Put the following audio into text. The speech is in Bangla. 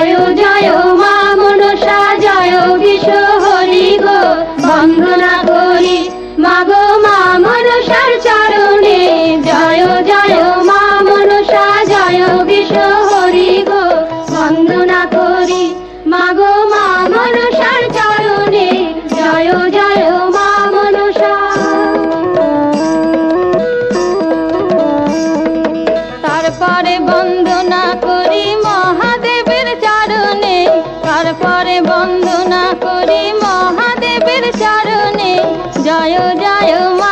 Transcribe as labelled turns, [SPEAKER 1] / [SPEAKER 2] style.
[SPEAKER 1] জয় জয় মা মনসা জয় বিশ্ব হরি গো বন্দনা করি মাগো মা মনসার চরণে জয় জয় মা মনসা জয় বিশ্ব হরি গো বন্দনা করি মাগো মা মনসার চরণে জয় জয় মা মনসা। তারপরে বন্দনা করি মহাদেবের চরণে, তারপরে বন্দনা করি মহাদেবের চরণে জয় জয় মা